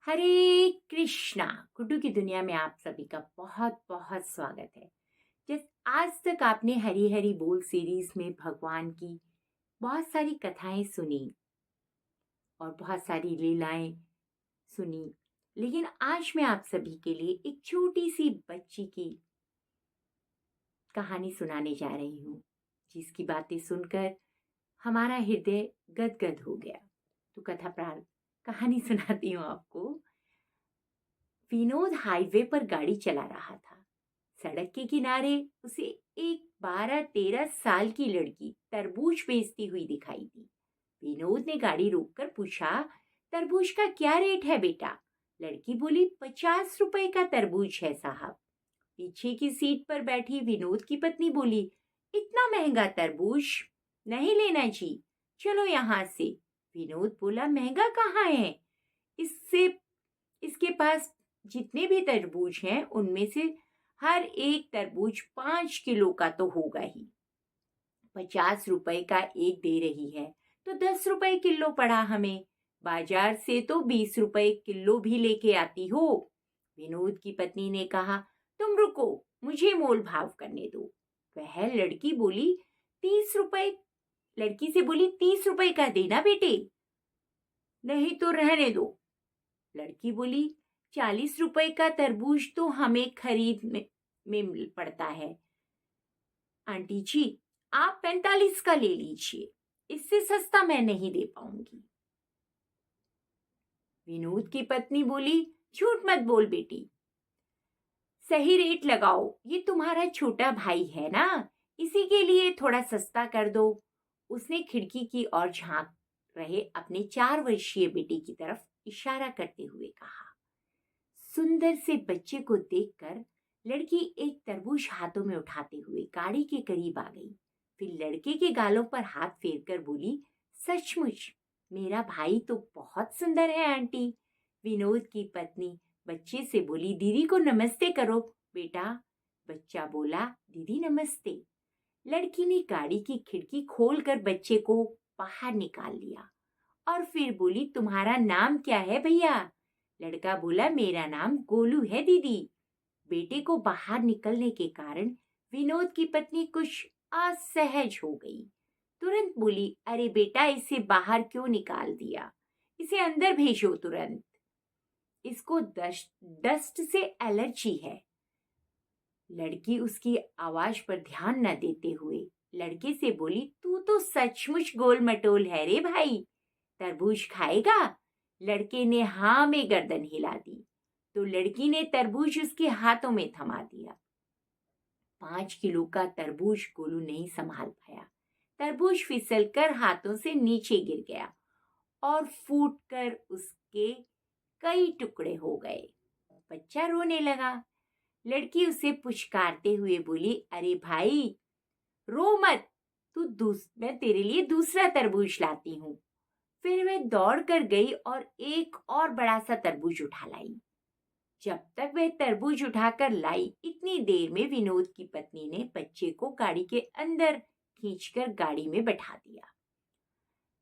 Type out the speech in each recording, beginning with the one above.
हरे कृष्णा। गुड्डू की दुनिया में आप सभी का बहुत बहुत स्वागत है। जिस आज तक आपने हरी हरी बोल सीरीज में भगवान की बहुत सारी कथाएं सुनी और बहुत सारी लीलाएं सुनी, लेकिन आज मैं आप सभी के लिए एक छोटी सी बच्ची की कहानी सुनाने जा रही हूँ, जिसकी बातें सुनकर हमारा हृदय गदगद हो गया। तो कथा प्रारंभ कहानी सुनाती हूँ आपको। विनोद हाईवे पर गाड़ी चला रहा था। सड़क के किनारे उसे एक 12-13 साल की लड़की तरबूज बेचती हुई दिखाई दी। विनोद ने गाड़ी रोककर पूछा, तरबूज का क्या रेट है बेटा? लड़की बोली, 50 रुपए का तरबूज है साहब। पीछे की सीट पर बैठी विनोद की पत्नी बोली, इतना महंगा तरबूज नहीं लेना जी, चलो यहाँ से। विनोद बोला, महंगा कहाँ है? इससे इसके पास जितने भी तरबूज हैं उनमें से हर एक तरबूज 5 किलो का तो होगा ही। 50 रुपए का एक दे रही है तो 10 रुपए किलो पड़ा हमें। बाजार से तो 20 रुपए किलो भी लेके आती हो। विनोद की पत्नी ने कहा, तुम रुको, मुझे मोल भाव करने दो। वह लड़की से बोली, 30 रुपए का देना बेटे, नहीं तो रहने दो। लड़की बोली, 40 रुपए का तरबूज तो हमें खरीद में मिल पड़ता है। आंटी जी, आप 45 का ले लीजिए, इससे सस्ता मैं नहीं दे पाऊंगी। विनोद की पत्नी बोली, झूठ मत बोल बेटी, सही रेट लगाओ, ये तुम्हारा छोटा भाई है ना, इसी के लिए थोड़ा सस्ता कर दो। उसने खिड़की की ओर झांक रहे अपने 4 वर्षीय बेटे की तरफ इशारा करते हुए कहा। सुंदर से बच्चे को देखकर लड़की एक तरबूज हाथों में उठाते हुए गाड़ी के करीब आ गई। फिर लड़के के गालों पर हाथ फेरकर बोली, सचमुच मेरा भाई तो बहुत सुंदर है आंटी। विनोद की पत्नी बच्चे से बोली, दीदी को नमस्ते करो बेटा। बच्चा बोला, दीदी नमस्ते। लड़की ने गाड़ी की खिड़की खोलकर बच्चे को बाहर निकाल लिया और फिर बोली, तुम्हारा नाम क्या है भैया? लड़का बोला, मेरा नाम गोलू है दीदी। बेटे को बाहर निकलने के कारण विनोद की पत्नी कुछ असहज हो गई। तुरंत बोली, अरे बेटा, इसे बाहर क्यों निकाल दिया? इसे अंदर भेजो तुरंत, इसको डस्ट से एलर्जी है। लड़की उसकी आवाज पर ध्यान न देते हुए लड़के से बोली, तू तो सचमुच गोल मटोल है रे भाई, तरबूज खाएगा? लड़के ने हाँ में गर्दन हिला दी तो लड़की ने तरबूज उसके हाथों में थमा दिया। 5 किलो का तरबूज गोलू नहीं संभाल पाया। तरबूज फिसलकर हाथों से नीचे गिर गया और फूटकर उसके कई टुकड़े हो गए। बच्चा रोने लगा। लड़की उसे पुचकारते हुए बोली, अरे भाई रो मत, मैं तेरे लिए दूसरा तरबूज लाती हूँ। फिर वह दौड़ कर गई और एक और बड़ा सा तरबूज उठा लाई। जब तक वह तरबूज उठाकर लाई, इतनी देर में विनोद की पत्नी ने बच्चे को गाड़ी के अंदर खींचकर गाड़ी में बैठा दिया।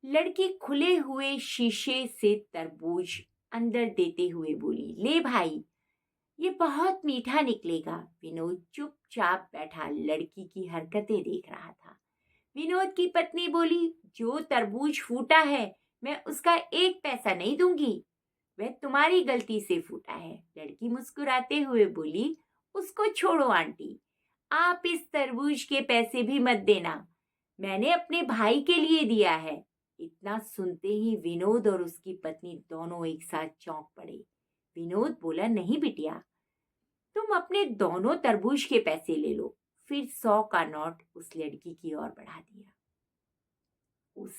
लड़की खुले हुए शीशे से तरबूज अंदर देते हुए बोली, ले भाई, ये बहुत मीठा निकलेगा। विनोद चुपचाप बैठा लड़की की हरकतें देख रहा था। विनोद की पत्नी बोली, जो तरबूज फूटा है मैं उसका 1 पैसा नहीं दूंगी, वह तुम्हारी गलती से फूटा है। लड़की मुस्कुराते हुए बोली, उसको छोड़ो आंटी, आप इस तरबूज के पैसे भी मत देना, मैंने अपने भाई के लिए दिया है। इतना सुनते ही विनोद और उसकी पत्नी दोनों एक साथ चौंक पड़े। विनोद बोला, नहीं बिटिया, तुम अपने दोनों तरबूज के पैसे ले लो। फिर 100 का नोट उस लड़की की ओर बढ़ा दिया। उस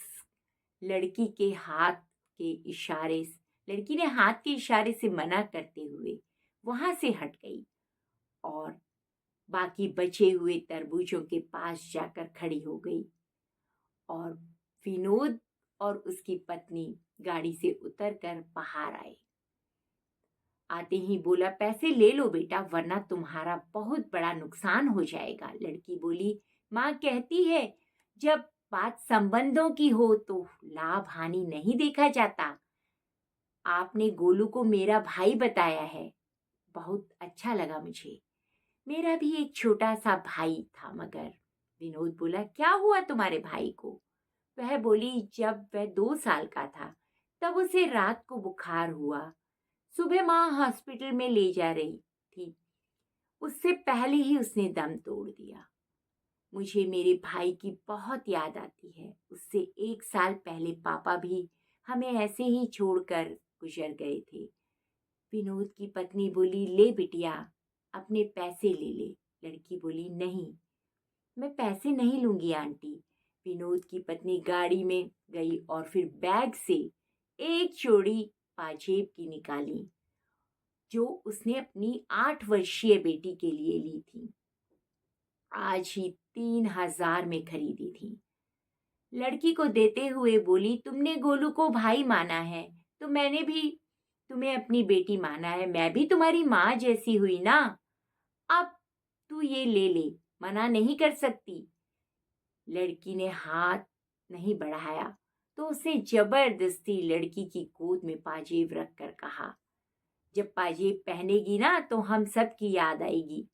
लड़की के हाथ के इशारे लड़की ने हाथ के इशारे से मना करते हुए वहां से हट गई और बाकी बचे हुए तरबूजों के पास जाकर खड़ी हो गई। और विनोद और उसकी पत्नी गाड़ी से उतरकर बाहर आए। आते ही बोला, पैसे ले लो बेटा, वरना तुम्हारा बहुत बड़ा नुकसान हो जाएगा। लड़की बोली, माँ कहती है जब बात संबंधों की हो तो लाभ हानि नहीं देखा जाता। आपने गोलू को मेरा भाई बताया है, बहुत अच्छा लगा मुझे। मेरा भी एक छोटा सा भाई था मगर। विनोद बोला, क्या हुआ तुम्हारे भाई को? वह बोली, जब वह 2 साल का था तब उसे रात को बुखार हुआ। सुबह माँ हॉस्पिटल में ले जा रही थी, उससे पहले ही उसने दम तोड़ दिया। मुझे मेरे भाई की बहुत याद आती है। उससे 1 साल पहले पापा भी हमें ऐसे ही छोड़कर गुजर गए थे। विनोद की पत्नी बोली, ले बिटिया, अपने पैसे ले ले। लड़की बोली, नहीं, मैं पैसे नहीं लूंगी आंटी। विनोद की पत्नी गाड़ी में गई और फिर बैग से एक जोड़ी पाजेब की निकाली, जो उसने अपनी 8 वर्षीय बेटी के लिए ली थी। आज ही 3,000 में खरीदी थी। लड़की को देते हुए बोली, तुमने गोलू को भाई माना है तो मैंने भी तुम्हें अपनी बेटी माना है। मैं भी तुम्हारी माँ जैसी हुई ना। अब तू ये ले ले, मना नहीं कर सकती। लड़की ने हाथ नहीं बढ़ाया तो उसे जबरदस्ती लड़की की गोद में पाजेब रख कर कहा, जब पाजेब पहनेगी ना तो हम सब की याद आएगी।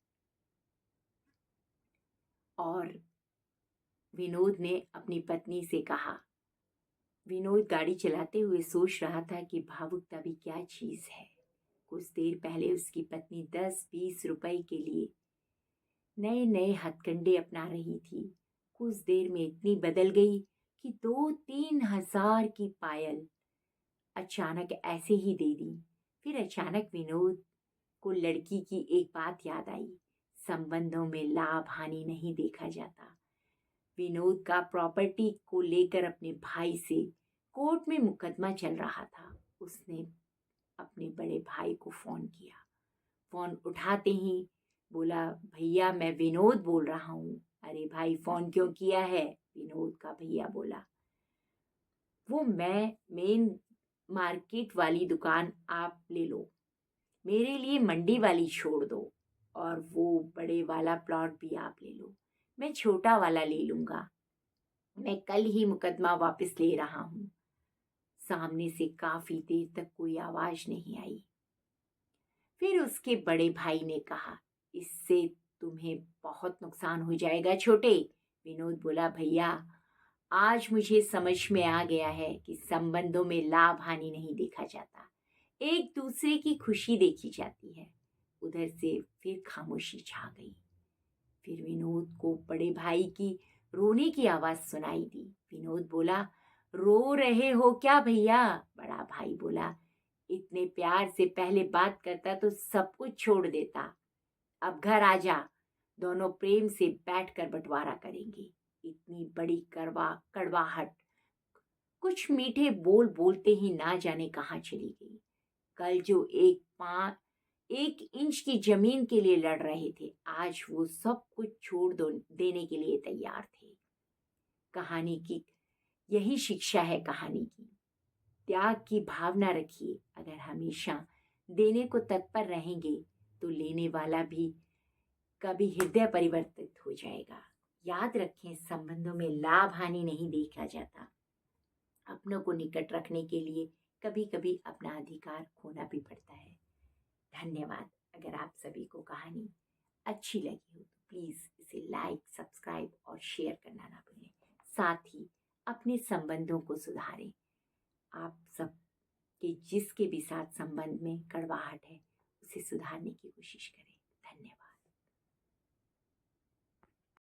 और विनोद ने अपनी पत्नी से कहा। विनोद गाड़ी चलाते हुए सोच रहा था कि भावुकता भी क्या चीज है। कुछ देर पहले उसकी पत्नी 10-20 रुपए के लिए नए नए हथकंडे अपना रही थी। कुछ देर में इतनी बदल गई कि 2-3 हजार की पायल अचानक ऐसे ही दे दी। फिर अचानक विनोद को लड़की की एक बात याद आई, संबंधों में लाभ हानि नहीं देखा जाता। विनोद का प्रॉपर्टी को लेकर अपने भाई से कोर्ट में मुकदमा चल रहा था। उसने अपने बड़े भाई को फोन किया। फोन उठाते ही बोला, भैया मैं विनोद बोल रहा हूँ। अरे भाई, फोन क्यों किया है? विनोद का भैया बोला, वो मैं मेन मार्केट वाली दुकान आप ले लो, मेरे लिए मंडी वाली छोड़ दो, और वो बड़े वाला प्लॉट भी आप ले लो, मैं छोटा वाला ले लूंगा। मैं कल ही मुकदमा वापस ले रहा हूँ। सामने से काफी देर तक कोई आवाज नहीं आई। फिर उसके बड़े भाई ने कहा, इससे तुम्हें बहुत नुकसान हो जाएगा छोटे। विनोद बोला, भैया आज मुझे समझ में आ गया है कि संबंधों में लाभ हानि नहीं देखा जाता, एक दूसरे की खुशी देखी जाती है। उधर से फिर खामोशी छा गई। फिर विनोद को बड़े भाई की रोने की आवाज सुनाई दी। विनोद बोला, रो रहे हो क्या भैया? बड़ा भाई बोला, इतने प्यार से पहले बात करता तो सब कुछ छोड़ देता। अब घर आ जा, दोनों प्रेम से बैठकर बंटवारा करेंगे। इतनी बड़ी कड़वाहट कुछ मीठे बोल बोलते ही ना जाने कहाँ चली गई। कल जो 1 इंच की जमीन के लिए लड़ रहे थे, आज वो सब कुछ छोड़ देने के लिए तैयार थे। कहानी की यही शिक्षा है। कहानी की त्याग की भावना रखिए। अगर हमेशा देने को तत्पर रहेंगे तो लेने वाला भी कभी हृदय परिवर्तित हो जाएगा। याद रखें, संबंधों में लाभ हानि नहीं देखा जाता। अपनों को निकट रखने के लिए कभी कभी अपना अधिकार खोना भी पड़ता है। धन्यवाद। अगर आप सभी को कहानी अच्छी लगी हो तो प्लीज़ इसे लाइक, सब्सक्राइब और शेयर करना ना भूलें। साथ ही अपने संबंधों को सुधारें। आप सब के जिसके भी साथ संबंध में कड़वाहट है, उसे सुधारने की कोशिश करें। धन्यवाद।